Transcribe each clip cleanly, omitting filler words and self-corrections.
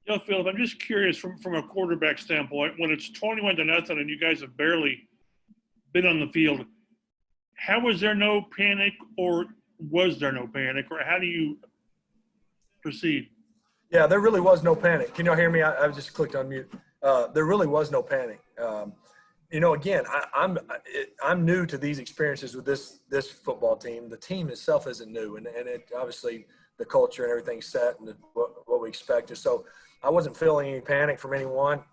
Philip, I'm just curious from a quarterback standpoint, when it's 21-0 and you guys have barely been on the field, how was there no panic, or was there no panic, or how do you proceed? Yeah, there really was no panic. Can y'all hear me? I just clicked on mute. There really was no panic. Again, I'm new to these experiences with this football team. The team itself isn't new, and it obviously the culture and everything's set and what we expected. So I wasn't feeling any panic from anyone.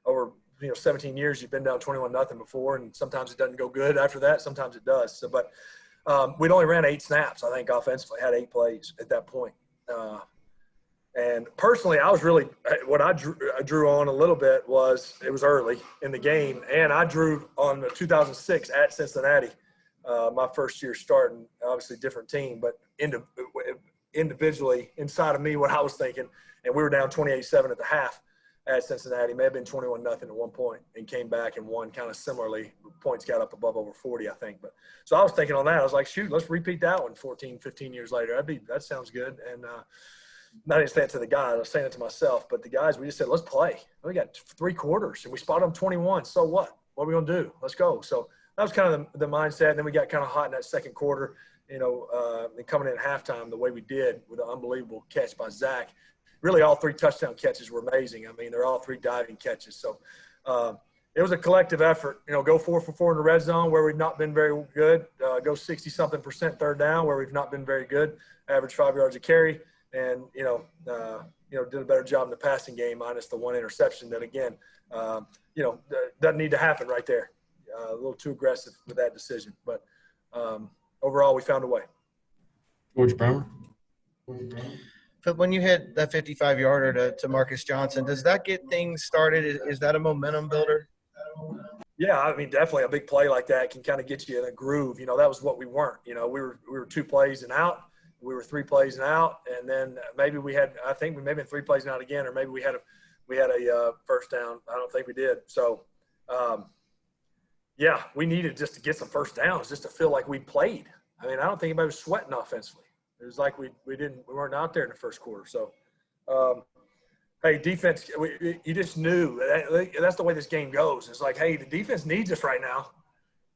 Over 17 years, you've been down 21-0 before, and sometimes it doesn't go good after that. Sometimes it does. So, but we'd only ran 8 snaps. I think offensively had 8 plays at that point. And personally, I was really – what I drew on a little bit was it was early in the game, and I drew on the 2006 at Cincinnati, my first year starting, obviously different team, but individually inside of me what I was thinking, and we were down 28-7 at the half at Cincinnati. May have been 21-0 at one point and came back and won kind of similarly. Points got up above over 40, I think. But so I was thinking on that. I was like, shoot, let's repeat that one 14, 15 years later. That sounds good. And not even saying it to the guys, I was saying it to myself. But the guys, we just said, let's play. We got 3 quarters, and we spotted them 21. So what? What are we going to do? Let's go. So that was kind of the mindset. And then we got kind of hot in that second quarter, and coming in at halftime the way we did with an unbelievable catch by Zach. Really, all 3 touchdown catches were amazing. I mean, they're all 3 diving catches. So it was a collective effort. Go 4 for 4 in the red zone where we've not been very good. Go 60-something% third down where we've not been very good. Average 5 yards a carry. And, did a better job in the passing game minus the 1 interception that, again, doesn't need to happen right there. A little too aggressive with that decision. But overall, we found a way. George Bremer. But when you hit that 55-yarder to Marcus Johnson, does that get things started? Is that a momentum builder? Yeah, I mean, definitely a big play like that can kind of get you in a groove. That was what we weren't. We were 2 plays and out. We were 3 plays and out, and then maybe we had. I think we maybe been 3 plays and out again, or maybe we had a first down. I don't think we did. So, yeah, we needed just to get some first downs, just to feel like we played. I mean, I don't think anybody was sweating offensively. It was like we weren't out there in the first quarter. So, hey, defense, you just knew that's the way this game goes. It's like, hey, the defense needs us right now,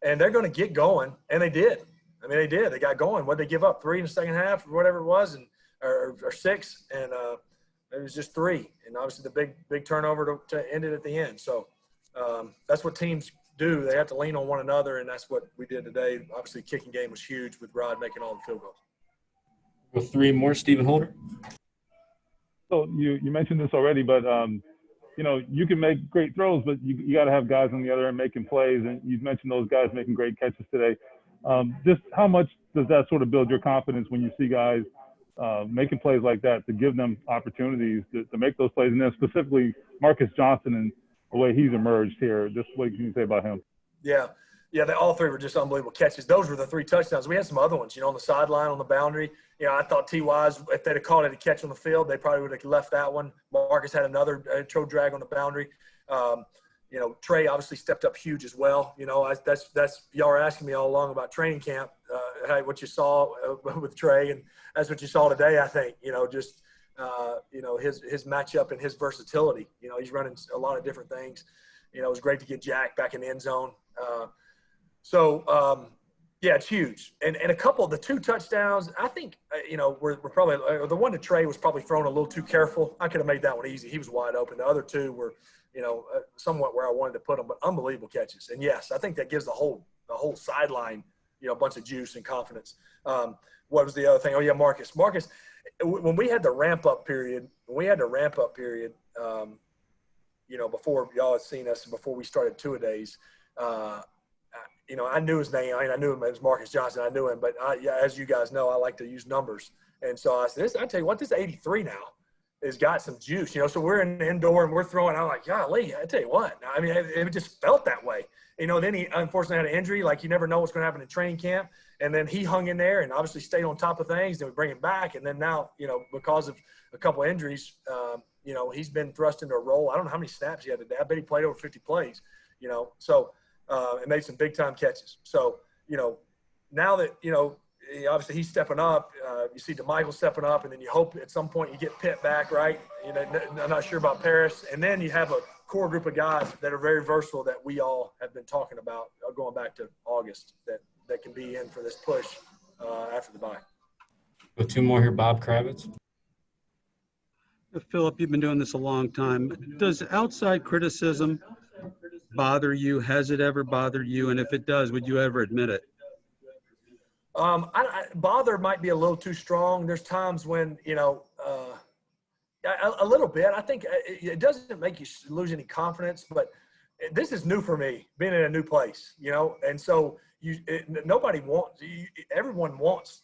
and they're going to get going, and they did. I mean, they did. They got going. What did they give up? 3 in the second half, or whatever it was, or 6, and it was just 3. And obviously, the big turnover to end it at the end. So that's what teams do. They have to lean on one another, and that's what we did today. Obviously, kicking game was huge with Rod making all the field goals. With 3 more, Stephen Holder. So you mentioned this already, but you can make great throws, but you got to have guys on the other end making plays, and you've mentioned those guys making great catches today. Just how much does that sort of build your confidence when you see guys making plays like that, to give them opportunities to make those plays? And then specifically Marcus Johnson and the way he's emerged here, just what can you say about him? Yeah, all 3 were just unbelievable catches. Those were the 3 touchdowns. We had some other ones, on the sideline, on the boundary. I thought T.Y.'s, if they'd have called it a catch on the field, they probably would have left that one. Marcus had another toe drag on the boundary. Trey obviously stepped up huge as well. That's y'all are asking me all along about training camp, what you saw with Trey, and that's what you saw today. I think his matchup and his versatility. He's running a lot of different things. It was great to get Jack back in the end zone. Yeah, it's huge. And a couple of the 2 touchdowns, I think, we're probably the one to Trey was probably thrown a little too careful. I could have made that one easy. He was wide open. The other 2 were, somewhat where I wanted to put them, but unbelievable catches. And yes, I think that gives the whole sideline, a bunch of juice and confidence. What was the other thing? Oh yeah, Marcus. When we had the ramp up period, before y'all had seen us, before we started 2-a-days, I knew his name. I knew him as Marcus Johnson. I knew him, but as you guys know, I like to use numbers. And so I said, I tell you what, this 83 now has got some juice, so we're in the indoor and we're throwing. I'm like, golly, I tell you what. I mean, it just felt that way. Then he unfortunately had an injury. Like, you never know what's going to happen in training camp. And then he hung in there and obviously stayed on top of things. Then we bring him back. And then now, because of a couple of injuries, he's been thrust into a role. I don't know how many snaps he had today. I bet he played over 50 plays, and made some big time catches. So, now that, obviously he's stepping up. You see DeMichael stepping up, and then you hope at some point you get Pitt back, right? I'm not sure about Paris. And then you have a core group of guys that are very versatile that we all have been talking about going back to August that can be in for this push after the bye. With two more here, Bob Kravitz. Philip, you've been doing this a long time. Does outside criticism bother you? Has it ever bothered you? And if it does, would you ever admit it? Bother might be a little too strong. There's times when, a little bit. I think it doesn't make you lose any confidence, but this is new for me, being in a new place, and so everyone wants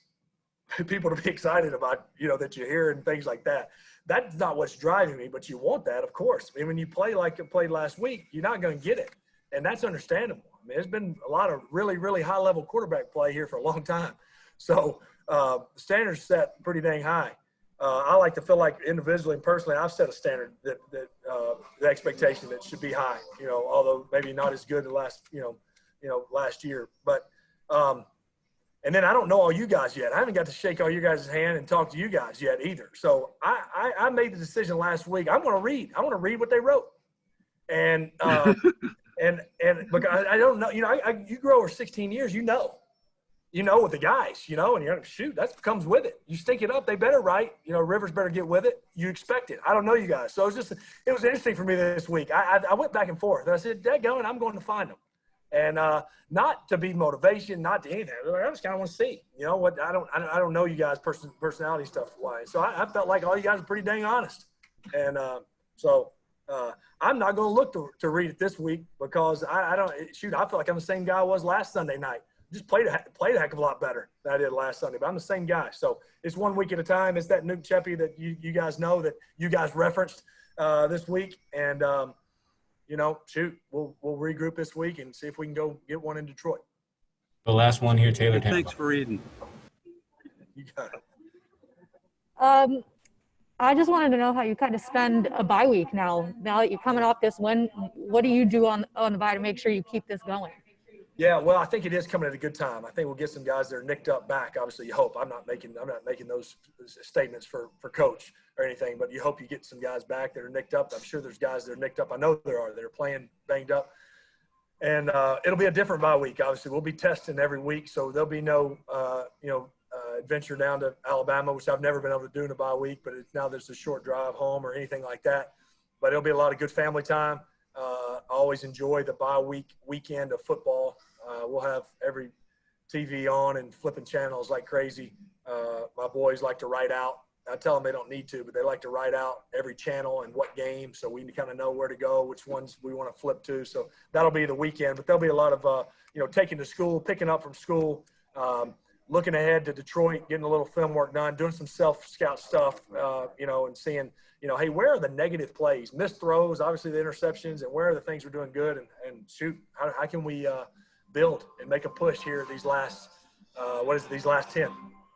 people to be excited about, that you hear and things like that. That's not what's driving me, but you want that, of course. I mean, when you play like you played last week, you're not going to get it, and that's understandable. I mean, there's been a lot of really, really high-level quarterback play here for a long time. So the standard's set pretty dang high. I like to feel like individually and personally, I've set a standard that the expectation that should be high, although maybe not as good the last, last year. But and then I don't know all you guys yet. I haven't got to shake all you guys' hand and talk to you guys yet either. So I made the decision last week. I'm going to read. I want to read what they wrote. And and because I don't know, you grow over 16 years, with the guys, and you're like, shoot, that comes with it. You stink it up, they better write. Rivers better get with it. You expect it. I don't know you guys. So it was interesting for me this week. I went back and forth. I said, dadgummit, I'm going to find them. And not to be motivation, not to anything. I just kind of want to see, what I don't know you guys personality stuff wise. So I felt like all you guys are pretty dang honest. And I'm not going to look to read it this week because I feel like I'm the same guy I was last Sunday night. Just played a heck of a lot better than I did last Sunday, but I'm the same guy. So it's 1 week at a time. It's that Nuke Cheppy that you guys know that you guys referenced this week. And, we'll regroup this week and see if we can go get one in Detroit. The last one here, Taylor. Thanks for reading. You got it. I just wanted to know how you kind of spend a bye week now that you're coming off this win. What do you do on the bye to make sure you keep this going? Yeah, well, I think it is coming at a good time. I think we'll get some guys that are nicked up back. Obviously, you hope. I'm not making those statements for coach or anything, but you hope you get some guys back that are nicked up. I'm sure there's guys that are nicked up. I know there are. That are playing banged up, and it'll be a different bye week. Obviously, we'll be testing every week, so there'll be no adventure down to Alabama, which I've never been able to do in a bye week. But now there's a short drive home or anything like that. But it'll be a lot of good family time. I always enjoy the bye weekend of football. We'll have every TV on and flipping channels like crazy. My boys like to write out. I tell them they don't need to, but they like to write out every channel and what game, so we kind of know where to go, which ones we want to flip to. So that'll be the weekend. But there'll be a lot of taking to school, picking up from school, looking ahead to Detroit, getting a little film work done, doing some self-scout stuff, and seeing, hey, where are the negative plays, missed throws, obviously the interceptions, and where are the things we're doing good, and shoot, how can we build and make a push here these last 10?